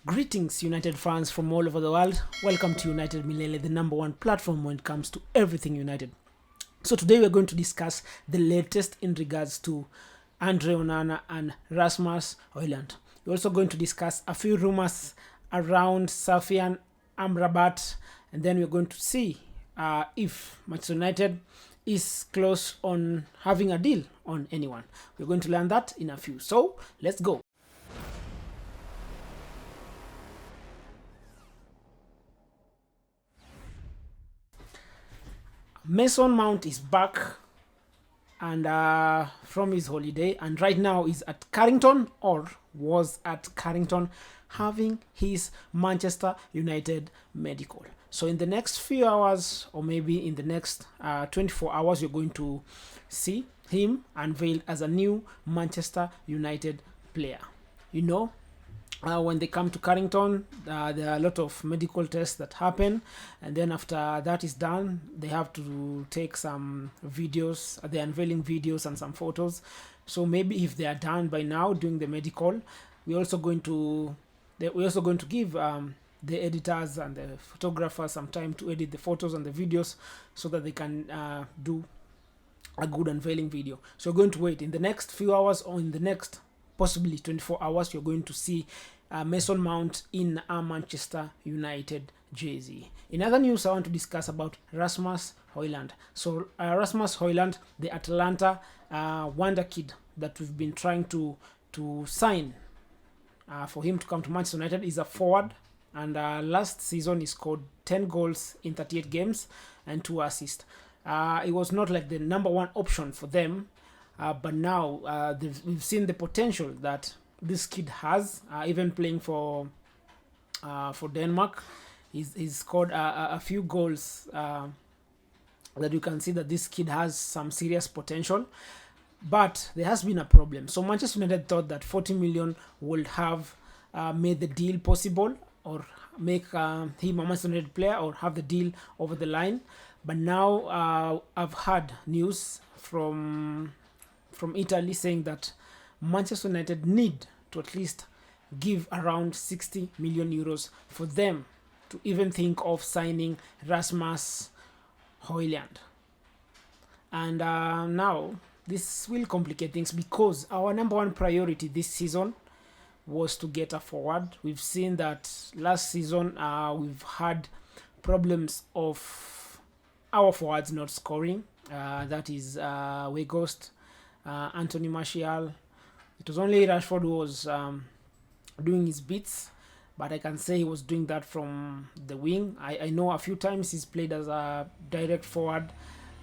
Greetings, United fans from all over the world. Welcome to United Millennium, the number one platform when it comes to everything United. So today we're going to discuss the latest in regards to Andre Onana and Rasmus Hoijlund. We're also going to discuss a few rumors around Safian Amrabat, and then we're going to see if Manchester United is close on having a deal on anyone. We're going to learn that in a few. So let's go. Mason Mount is back and from his holiday, and right now is at Carrington, or was at Carrington, having his Manchester United medical. So in the next few hours, or maybe in the next 24 hours, you're going to see him unveiled as a new Manchester United player. You know, when they come to Carrington, there are a lot of medical tests that happen, and then after that is done, they have to take some videos, they're unveiling videos and some photos. So maybe if they are done by now doing the medical, we're also going to give the editors and the photographers some time to edit the photos and the videos so that they can do a good unveiling video. So we're going to wait in the next few hours, or in the next possibly 24 hours, you're going to see Mason Mount in a Manchester United jersey. In other news, I want to discuss about Rasmus Hoijlund. So Rasmus Hoijlund, the Atalanta wonder kid that we've been trying to sign for him to come to Manchester United, is a forward, and last season he scored 10 goals in 38 games and 2 assists. It was not like the number one option for them, but now we've seen the potential that this kid has, even playing for Denmark. He's scored a few goals that you can see that this kid has some serious potential. But there has been a problem. So Manchester United thought that 40 million would have made the deal possible, or make him a Manchester United player, or have the deal over the line. But now I've heard news from Italy saying that Manchester United need to at least give around 60 million euros for them to even think of signing Rasmus Hoijlund. And now this will complicate things, because our number one priority this season was to get a forward. We've seen that last season we've had problems of our forwards not scoring. That is Weghorst, Anthony Martial. It was only Rashford who was doing his bits, but I can say he was doing that from the wing. I know a few times he's played as a direct forward,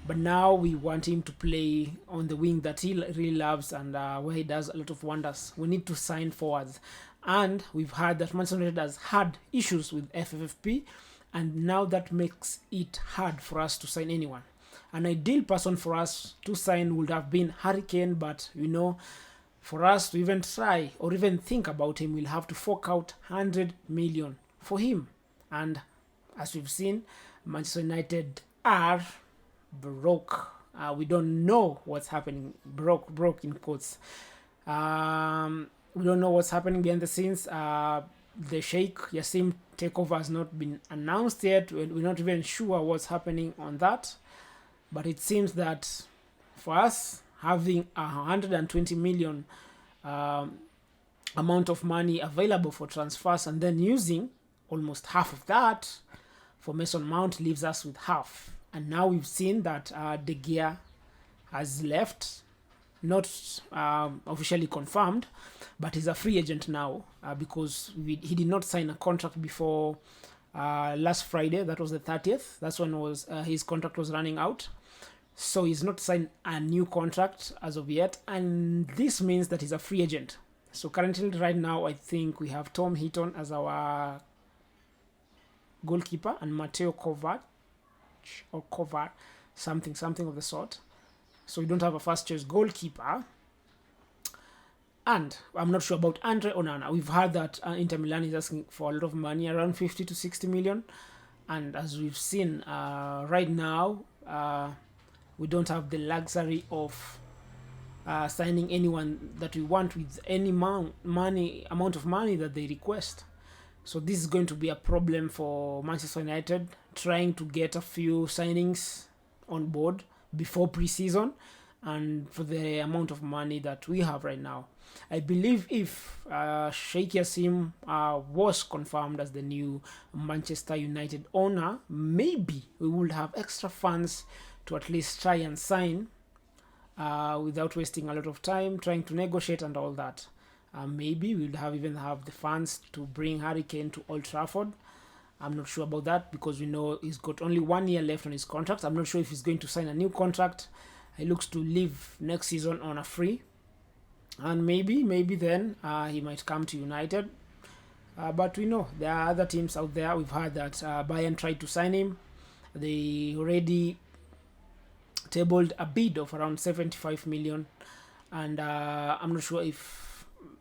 but now we want him to play on the wing that he really loves, and where he does a lot of wonders. We need to sign forwards, and we've heard that Manchester United has had issues with FFP, and now that makes it hard for us to sign anyone. An ideal person for us to sign would have been Harry Kane, but you know, for us to even try or even think about him, we'll have to fork out 100 million for him. And as we've seen, Manchester United are broke. We don't know what's happening. Broke in quotes. We don't know what's happening behind the scenes. The Sheikh Yassim takeover has not been announced yet. We're not even sure what's happening on that. But it seems that for us, having 120 million amount of money available for transfers, and then using almost half of that for Mason Mount, leaves us with half. And now we've seen that De Gea has left, not officially confirmed, but he's a free agent now, because he did not sign a contract before last Friday. That was the 30th. That's when his contract was running out. So he's not signed a new contract as of yet, and this means that he's a free agent. So currently, right now, I think we have Tom Heaton as our goalkeeper, and Mateo Kovac, or Kovar, something of the sort. So we don't have a first choice goalkeeper. And I'm not sure about Andre Onana. We've heard that Inter Milan is asking for a lot of money, around 50 to 60 million. And as we've seen right now, we don't have the luxury of signing anyone that we want with any amount of money that they request. So this is going to be a problem for Manchester United, trying to get a few signings on board before pre-season, and for the amount of money that we have right now. I believe if Sheikh Yassim was confirmed as the new Manchester United owner, maybe we would have extra funds to at least try and sign without wasting a lot of time trying to negotiate and all that. Maybe we'll even have the funds to bring Harry Kane to Old Trafford. I'm not sure about that because we know he's got only 1 year left on his contract. I'm not sure if he's going to sign a new contract. He looks to leave next season on a free, and maybe then he might come to United. But we know there are other teams out there. We've heard that Bayern tried to sign him. They already tabled a bid of around 75 million, and I'm not sure if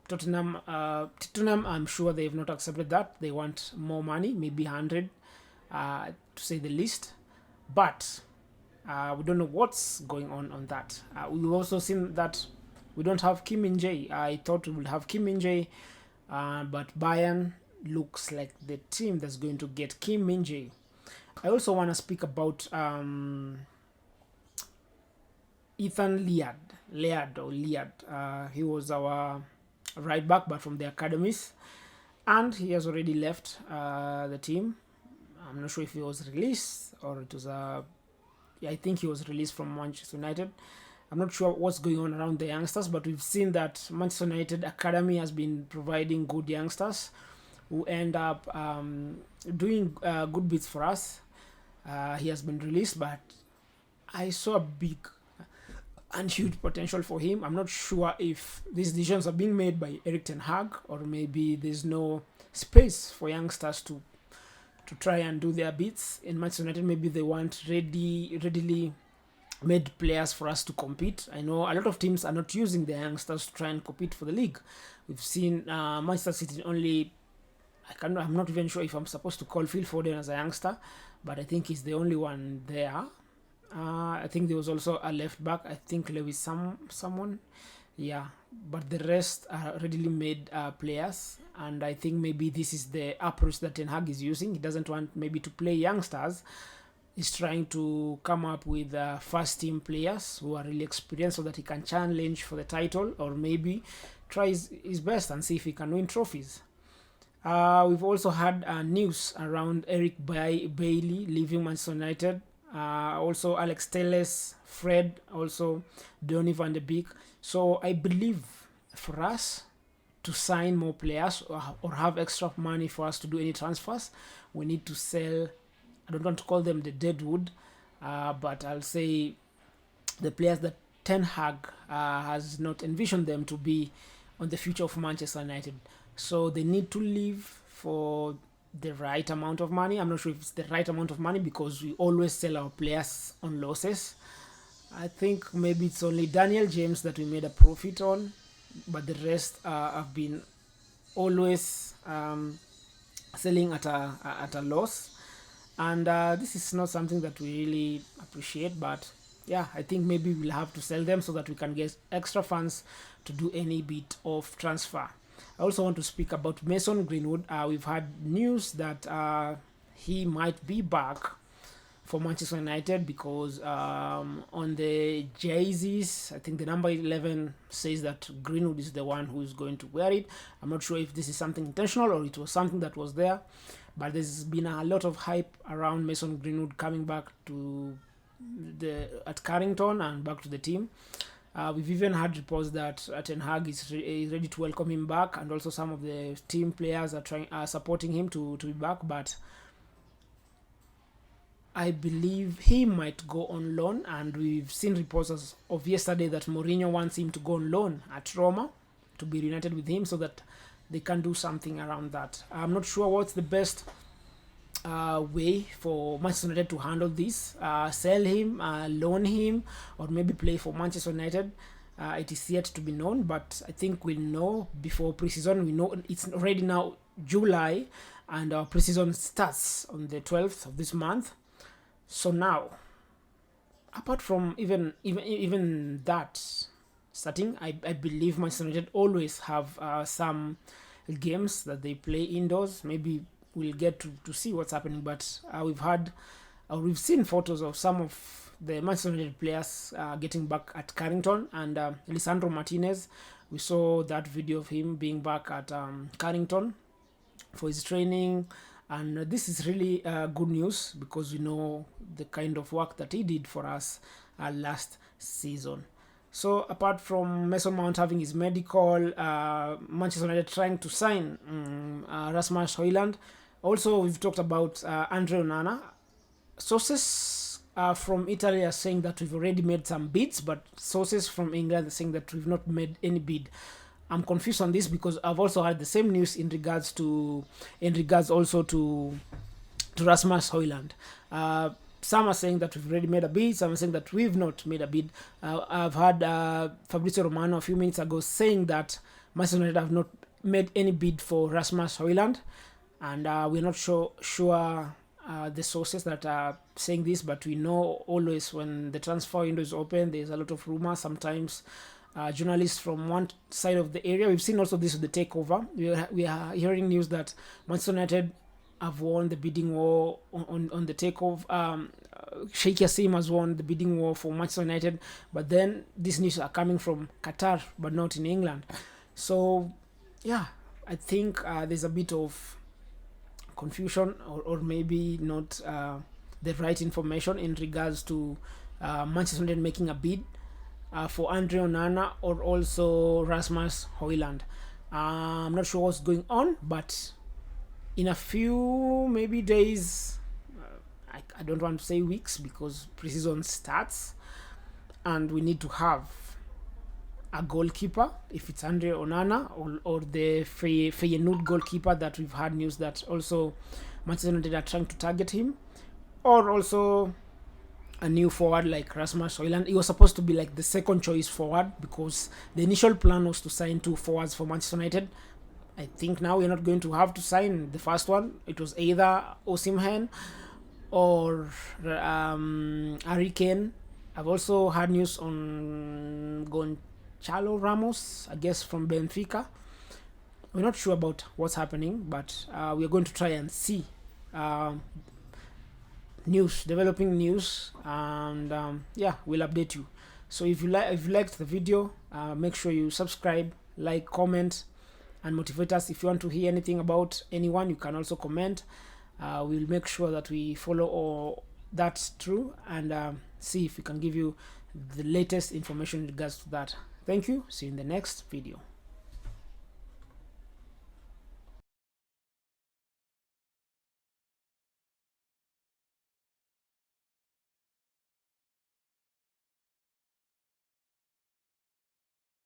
Tottenham, I'm sure they have not accepted that. They want more money, maybe 100, to say the least. But we don't know what's going on that. We've also seen that we don't have Kim Min-jae. I thought we would have Kim Min-jae, but Bayern looks like the team that's going to get Kim Min-jae. I also want to speak about Ethan Liad. He was our right back, but from the academies, and he has already left the team. I'm not sure if he was released or it was I think he was released from Manchester United. I'm not sure what's going on around the youngsters, but we've seen that Manchester United academy has been providing good youngsters who end up doing good bits for us. He has been released, but I saw a big and huge potential for him. I'm not sure if these decisions are being made by Erik ten Hag, or maybe there's no space for youngsters to try and do their bits in Manchester United. Maybe they want readily made players for us to compete. I know a lot of teams are not using their youngsters to try and compete for the league. We've seen Manchester City only. I'm not even sure if I'm supposed to call Phil Foden as a youngster, but I think he's the only one there. I think there was also a left back. I think Lewis someone, yeah. But the rest are readily made players, and I think maybe this is the approach that Ten Hag is using. He doesn't want maybe to play youngsters. He's trying to come up with first team players who are really experienced so that he can challenge for the title, or maybe try his best and see if he can win trophies. We've also had news around Eric Bailey leaving Manchester United. Also Alex Telles, Fred, also Donny van de Beek. So I believe for us to sign more players or have extra money for us to do any transfers, we need to sell. I don't want to call them the deadwood, but I'll say the players that Ten Hag has not envisioned them to be on the future of Manchester United. So they need to leave for the right amount of money. I'm not sure if it's the right amount of money because we always sell our players on losses. I think maybe it's only Daniel James that we made a profit on, but the rest have been always selling at a loss. And this is not something that we really appreciate, but yeah, I think maybe we'll have to sell them so that we can get extra funds to do any bit of transfer. I also want to speak about Mason Greenwood. We've had news that he might be back for Manchester United because on the jerseys, I think the number 11 says that Greenwood is the one who is going to wear it. I'm not sure if this is something intentional or it was something that was there, but there's been a lot of hype around Mason Greenwood coming back to at Carrington and back to the team. We've even had reports that Ten Hag is ready to welcome him back, and also some of the team players are supporting him to be back. But I believe he might go on loan, and we've seen reports as of yesterday that Mourinho wants him to go on loan at Roma to be reunited with him so that they can do something around that. I'm not sure what's the best way for Manchester United to handle this. Sell him, loan him, or maybe play for Manchester United. It is yet to be known, but I think we'll know before pre-season. We know it's already now July, and our pre-season starts on the 12th of this month. So now, apart from even that starting, I believe Manchester United always have some games that they play indoors. Maybe we'll get to see what's happening. But we've seen photos of some of the Manchester United players getting back at Carrington, and Lisandro Martinez. We saw that video of him being back at Carrington for his training, and this is really good news because we know the kind of work that he did for us last season. So apart from Mason Mount having his medical, Manchester United trying to sign Rasmus Hoijlund. Also, we've talked about Andre Onana. Sources from Italy are saying that we've already made some bids, but sources from England are saying that we've not made any bid. I'm confused on this because I've also heard the same news in regards also to Rasmus Hoijlund. Some are saying that we've already made a bid, some are saying that we've not made a bid. I've heard Fabrizio Romano a few minutes ago saying that Manchester United have not made any bid for Rasmus Hoijlund, and we're not sure the sources that are saying this, but we know always when the transfer window is open, there's a lot of rumors. Sometimes journalists from one side of the area, we've seen also this with the takeover. We are hearing news that Manchester United have won the bidding war on the takeover. Sheikh Yassim has won the bidding war for Manchester United, but then these news are coming from Qatar, but not in England. So yeah, I think there's a bit of confusion, or maybe not the right information in regards to Manchester United making a bid for Andre Onana or also Rasmus Hoijlund. I'm not sure what's going on, but in a few maybe days, I don't want to say weeks because preseason starts and we need to have a goalkeeper, if it's Andre Onana or the Feyenoord goalkeeper that we've had news that also Manchester United are trying to target him, or also a new forward like Rasmus Hoijlund. He was supposed to be like the second choice forward because the initial plan was to sign 2 forwards for Manchester United. I think now we're not going to have to sign the first one. It was either Osimhen or Harry Kane. I've also had news on Gonçalo Ramos, I guess from Benfica. We're not sure about what's happening, but we're going to try and see developing news, and yeah, we'll update you. So if you liked the video, make sure you subscribe, like, comment, and motivate us. If you want to hear anything about anyone, you can also comment. We'll make sure that we follow all that through and see if we can give you the latest information in regards to that. Thank you. See you in the next video.